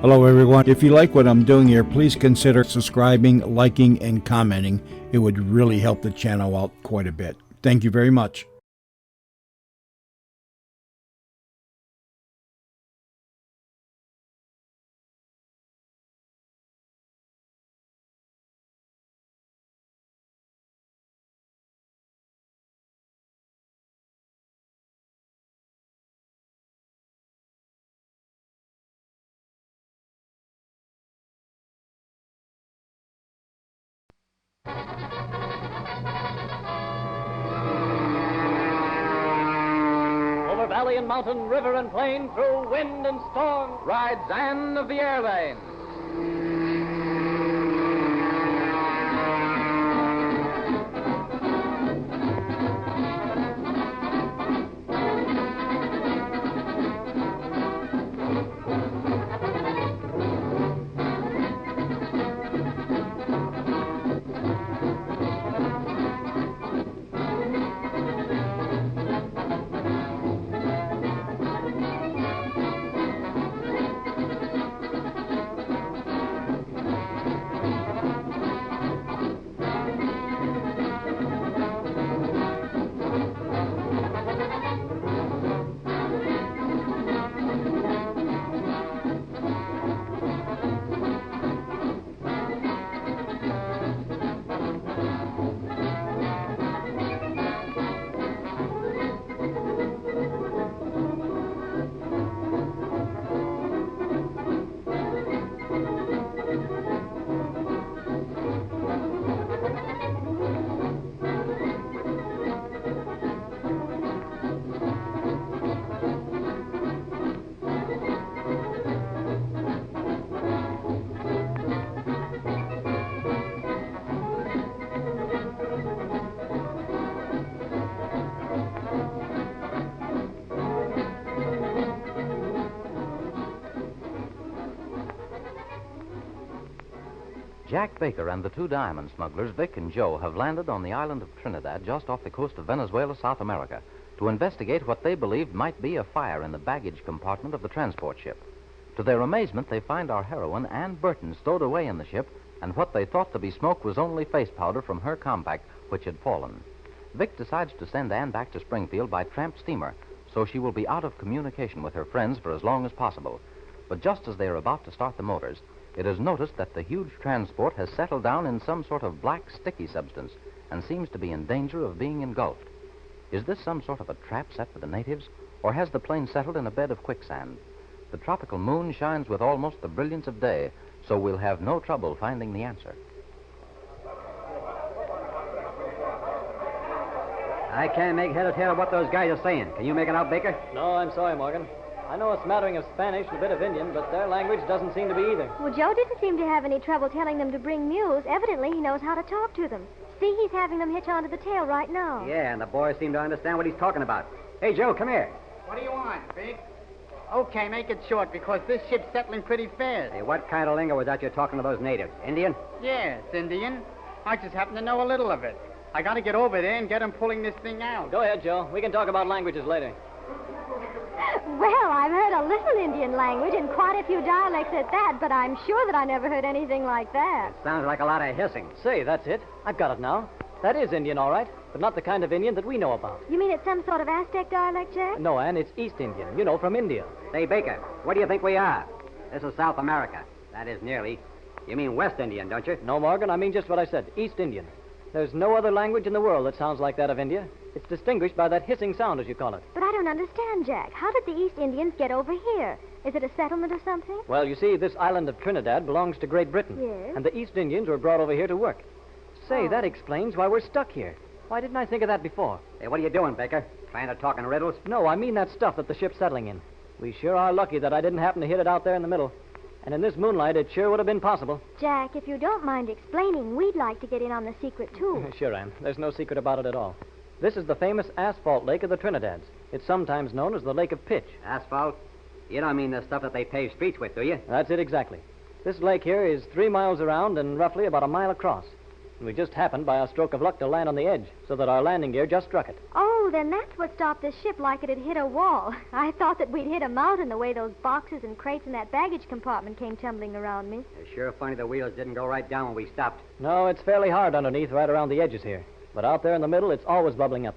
Hello, everyone. If you like what I'm doing here, please consider subscribing, liking, and commenting. It would really help the channel out quite a bit. Thank you very much. Over valley and mountain, river and plain, through wind and storm, rides Anne of the Airlane. Jack Baker and the two diamond smugglers, Vic and Joe, have landed on the island of Trinidad just off the coast of Venezuela, South America, to investigate what they believed might be a fire in the baggage compartment of the transport ship. To their amazement, they find our heroine, Ann Burton, stowed away in the ship, and what they thought to be smoke was only face powder from her compact, which had fallen. Vic decides to send Ann back to Springfield by tramp steamer, so she will be out of communication with her friends for as long as possible. But just as they are about to start the motors, it is noticed that the huge transport has settled down in some sort of black, sticky substance and seems to be in danger of being engulfed. Is this some sort of a trap set for the natives, or has the plane settled in a bed of quicksand? The tropical moon shines with almost the brilliance of day, so we'll have no trouble finding the answer. I can't make head or tail of what those guys are saying. Can you make it out, Baker? No, I'm sorry, Morgan. I know a smattering of Spanish and a bit of Indian, but their language doesn't seem to be either. Well, Joe didn't seem to have any trouble telling them to bring mules. Evidently, he knows how to talk to them. See, he's having them hitch onto the tail right now. Yeah, and the boys seem to understand what he's talking about. Hey, Joe, come here. What do you want, Vic? Okay, make it short, because this ship's settling pretty fast. Hey, what kind of lingo was that you're talking to those natives? Indian? Yeah, it's Indian. I just happen to know a little of it. I gotta get over there and get them pulling this thing out. Go ahead, Joe. We can talk about languages later. Well, I've heard a little Indian language and quite a few dialects at that, but I'm sure that I never heard anything like that. Sounds like a lot of hissing. Say, that's it. I've got it now. That is Indian, all right, but not the kind of Indian that we know about. You mean it's some sort of Aztec dialect, Jack? No, Ann, it's East Indian. You know, from India. Say, Baker, what do you think we are? This is South America. That is nearly. You mean West Indian, don't you? No, Morgan, I mean just what I said. East Indian. There's no other language in the world that sounds like that of India. It's distinguished by that hissing sound, as you call it. But I don't understand, Jack. How did the East Indians get over here? Is it a settlement or something? Well, you see, this island of Trinidad belongs to Great Britain. Yes. And the East Indians were brought over here to work. Say, that explains why we're stuck here. Why didn't I think of that before? Hey, what are you doing, Baker? Trying to talk in riddles? No, I mean that stuff that the ship's settling in. We sure are lucky that I didn't happen to hit it out there in the middle. And in this moonlight, it sure would have been possible. Jack, if you don't mind explaining, we'd like to get in on the secret, too. Sure, Ann. There's no secret about it at all. This is the famous asphalt lake of the Trinidads. It's sometimes known as the Lake of Pitch. Asphalt? You don't mean the stuff that they pave streets with, do you? That's it exactly. This lake here is 3 miles around and roughly about a mile across. We just happened, by a stroke of luck, to land on the edge, so that our landing gear just struck it. Oh, then that's what stopped the ship like it had hit a wall. I thought that we'd hit a mountain the way those boxes and crates in that baggage compartment came tumbling around me. It's sure funny the wheels didn't go right down when we stopped. No, it's fairly hard underneath, right around the edges here. But out there in the middle, it's always bubbling up.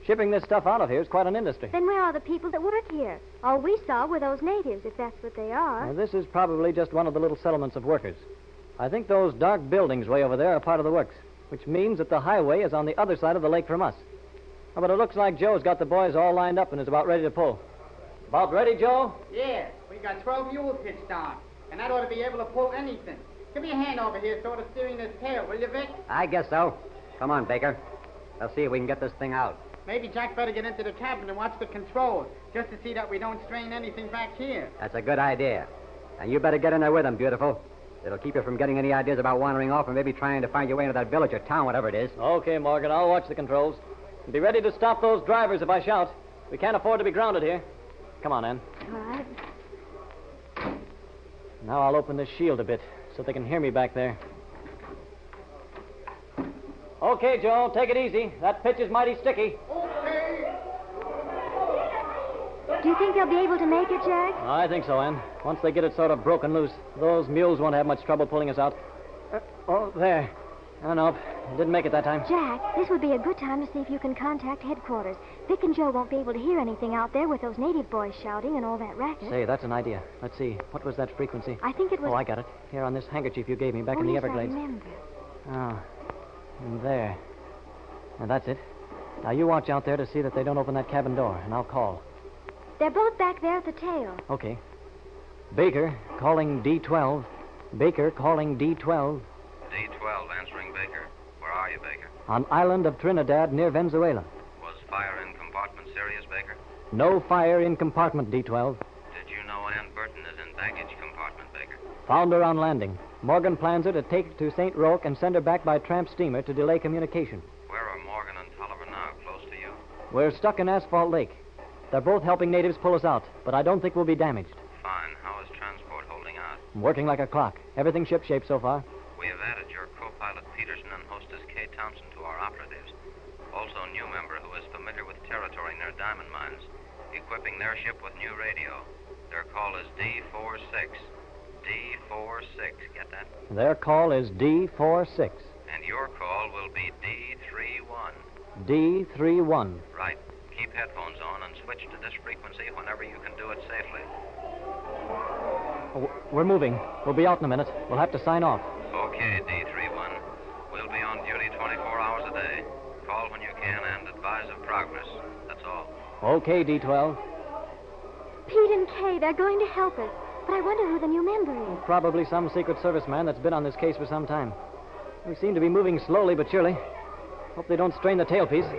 Shipping this stuff out of here is quite an industry. Then where are the people that work here? All we saw were those natives, if that's what they are. Now, this is probably just one of the little settlements of workers. I think those dark buildings way over there are part of the works, which means that the highway is on the other side of the lake from us. Oh, but it looks like Joe's got the boys all lined up and is about ready to pull. About ready, Joe? Yeah, we got 12 mules hitched on, and that ought to be able to pull anything. Give me a hand over here, sort of steering this tail, will you, Vic? I guess so. Come on, Baker. Let's see if we can get this thing out. Maybe Jack better get into the cabin and watch the controls, just to see that we don't strain anything back here. That's a good idea. And you better get in there with him, beautiful. It'll keep you from getting any ideas about wandering off and maybe trying to find your way into that village or town, whatever it is. Okay, Morgan, I'll watch the controls. And be ready to stop those drivers if I shout. We can't afford to be grounded here. Come on, Ann. All right. Now I'll open this shield a bit so they can hear me back there. Okay, Joe, take it easy. That pitch is mighty sticky. Okay. Do you think they'll be able to make it, Jack? I think so, Ann. Once they get it sort of broken loose, those mules won't have much trouble pulling us out. There. Oh, no, didn't make it that time. Jack, this would be a good time to see if you can contact headquarters. Vic and Joe won't be able to hear anything out there with those native boys shouting and all that racket. Say, that's an idea. Let's see. What was that frequency? I think it was... Oh, I got it. Here on this handkerchief you gave me back in the yes, Everglades. I remember. Oh, and there. Now, that's it. Now, you watch out there to see that they don't open that cabin door, and I'll call. They're both back there at the tail. Okay. Baker, calling D12. Baker, calling D12. D12 answering Baker. Where are you, Baker? On island of Trinidad near Venezuela. Was fire in compartment serious, Baker? No fire in compartment, D12. Did you know Ann Burton is in baggage compartment, Baker? Found her on landing. Morgan plans her to take her to St. Roque and send her back by tramp steamer to delay communication. Where are Morgan and Tolliver now? Close to you? We're stuck in Asphalt Lake. They're both helping natives pull us out, but I don't think we'll be damaged. Fine. How is transport holding out? I'm working like a clock. Everything's shipshape so far. We have added your co-pilot Peterson and hostess Kay Thompson to our operatives. Also a new member who is familiar with territory near diamond mines, equipping their ship with new radio. Their call is D46. D46, get that? Their call is D46. And your call will be D31. D31. Right. Keep headphones on and switch to this frequency whenever you can do it safely. Oh, we're moving. We'll be out in a minute. We'll have to sign off. Okay, D31. We'll be on duty 24 hours a day. Call when you can and advise of progress. That's all. Okay, D12. Pete and Kay, they're going to help us. But I wonder who the new member is. Probably some Secret Service man that's been on this case for some time. We seem to be moving slowly but surely. Hope they don't strain the tailpiece.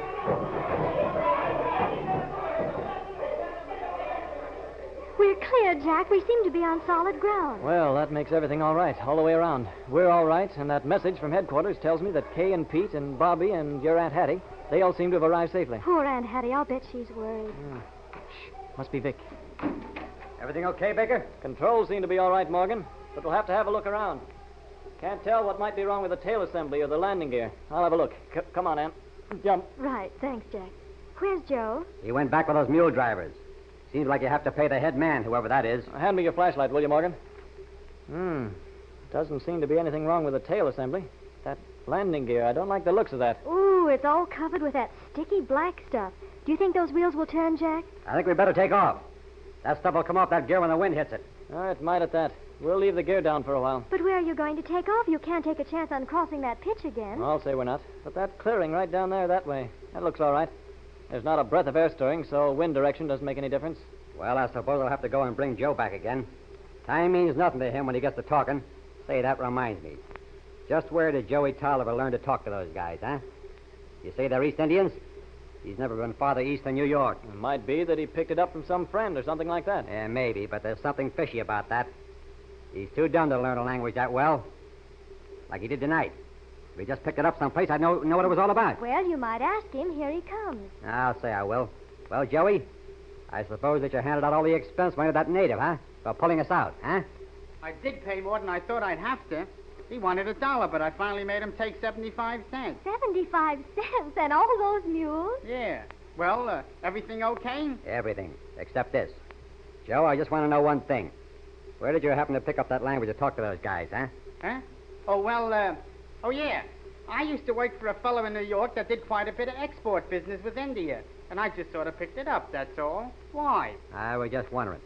We're clear, Jack. We seem to be on solid ground. Well, that makes everything all right, all the way around. We're all right, and that message from headquarters tells me that Kay and Pete and Bobby and your Aunt Hattie, they all seem to have arrived safely. Poor Aunt Hattie. I'll bet she's worried. Shh. Must be Vic. Everything okay, Baker? Controls seem to be all right, Morgan, but we'll have to have a look around. Can't tell what might be wrong with the tail assembly or the landing gear. I'll have a look. Come on, Aunt. Jump. Right. Thanks, Jack. Where's Joe? He went back with those mule drivers. Seems like you have to pay the head man, whoever that is. Hand me your flashlight, will you, Morgan? Doesn't seem to be anything wrong with the tail assembly. That landing gear, I don't like the looks of that. Ooh, it's all covered with that sticky black stuff. Do you think those wheels will turn, Jack? I think we better take off. That stuff will come off that gear when the wind hits it. It might at that. We'll leave the gear down for a while. But where are you going to take off? You can't take a chance on crossing that pitch again. I'll say we're not. But that clearing right down there that way, that looks all right. There's not a breath of air stirring, so wind direction doesn't make any difference. Well, I suppose I'll have to go and bring Joe back again. Time means nothing to him when he gets to talking. Say, that reminds me. Just where did Joey Tolliver learn to talk to those guys, huh? You say they're East Indians? He's never been farther east than New York. It might be that he picked it up from some friend or something like that. Yeah, maybe, but there's something fishy about that. He's too dumb to learn a language that well. Like he did tonight. If he just picked it up someplace, I'd know what it was all about. Well, you might ask him. Here he comes. I'll say I will. Well, Joey, I suppose that you handed out all the expense money to that native, huh? For pulling us out, huh? I did pay more than I thought I'd have to. He wanted $1, but I finally made him take 75 cents. 75 cents and all those mules? Yeah. Well, everything okay? Everything, except this. Joe, I just want to know one thing. Where did you happen to pick up that language to talk to those guys, huh? Huh? Oh, well, oh, yeah. I used to work for a fellow in New York that did quite a bit of export business with India, and I just sort of picked it up, that's all. Why? I was just wondering.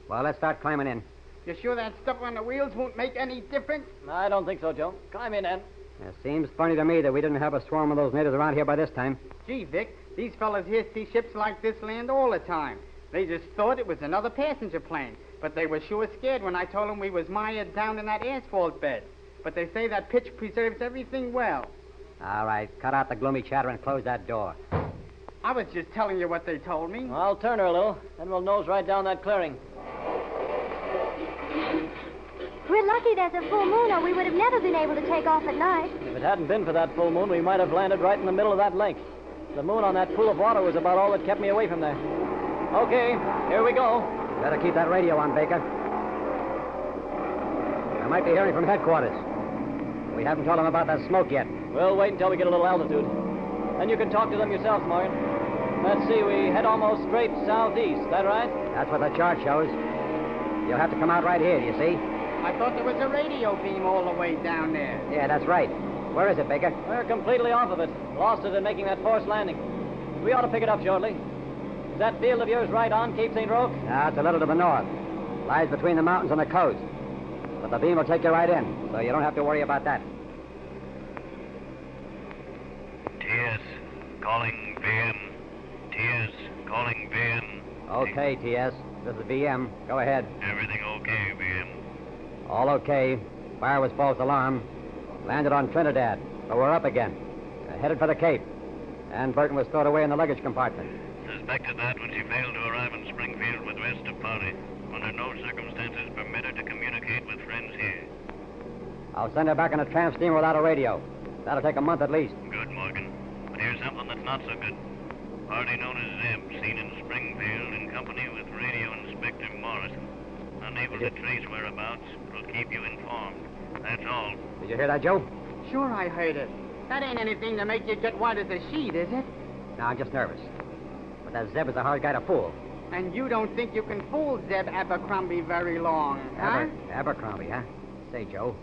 Well, let's start climbing in. You sure that stuff on the wheels won't make any difference? I don't think so, Joe. Climb in, Ed. It seems funny to me that we didn't have a swarm of those natives around here by this time. Gee, Vic, these fellas here see ships like this land all the time. They just thought it was another passenger plane, but they were sure scared when I told them we was mired down in that asphalt bed. But they say that pitch preserves everything well. All right, cut out the gloomy chatter and close that door. I was just telling you what they told me. Well, I'll turn her a little, then we'll nose right down that clearing. We're lucky there's a full moon, or we would have never been able to take off at night. If it hadn't been for that full moon, we might have landed right in the middle of that lake. The moon on that pool of water was about all that kept me away from there. Okay, here we go. Better keep that radio on, Baker. I might be hearing from headquarters. We haven't told them about that smoke yet. We'll wait until we get a little altitude. Then you can talk to them yourself, Morgan. Let's see, we head almost straight southeast, that right? That's what the chart shows. You'll have to come out right here, do you see? I thought there was a radio beam all the way down there. Yeah, that's right. Where is it, Baker? We're completely off of it. Lost it in making that forced landing. We ought to pick it up shortly. Is that field of yours right on Cape St. Roque? No, it's a little to the north. Lies between the mountains and the coast. But the beam will take you right in, so you don't have to worry about that. TS, calling VM. TS, calling VM. Okay, TS. This is VM. Go ahead. Everything okay, VM? All okay. Fire was false alarm. Landed on Trinidad, but we're up again. Headed for the Cape. And Burton was stowed away in the luggage compartment. Suspected that when she failed to arrive in Springfield with rest of party. Under no circumstances permit her to communicate with friends here. I'll send her back on a tramp steamer without a radio. That'll take a month at least. Good, Morgan. But here's something that's not so good. Party known as Zeb, seen in Springfield in company with Radio Inspector Morrison. Unable to trace whereabouts, but will keep you informed. That's all. Did you hear that, Joe? Sure, I heard it. That ain't anything to make you get white as a sheet, is it? No, I'm just nervous. But that Zeb is a hard guy to fool. And you don't think you can fool Zeb Abercrombie very long, huh? Abercrombie, huh? Say, Joe,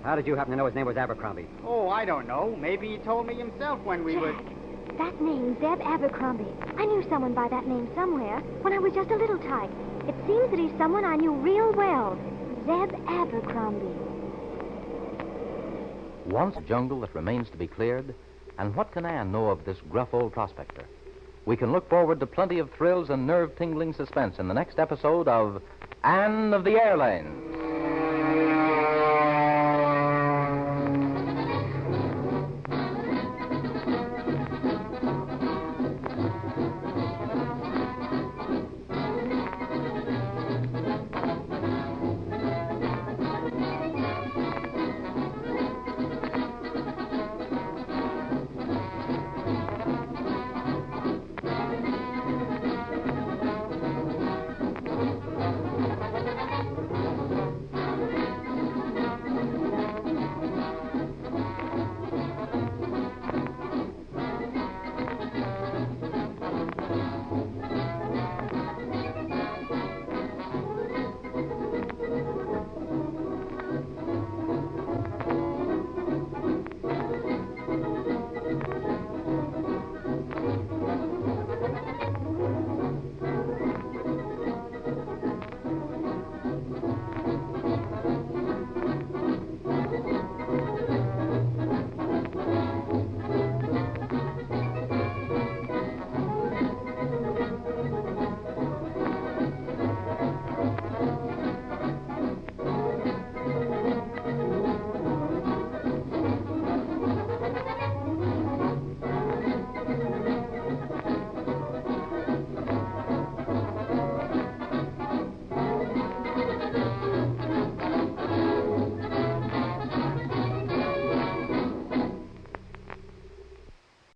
how did you happen to know his name was Abercrombie? Oh, I don't know. Maybe he told me himself when we were... That name, Zeb Abercrombie. I knew someone by that name somewhere when I was just a little tyke. It seems that he's someone I knew real well. Zeb Abercrombie. Once a jungle that remains to be cleared, and what can Anne know of this gruff old prospector? We can look forward to plenty of thrills and nerve-tingling suspense in the next episode of Anne of the Airlane.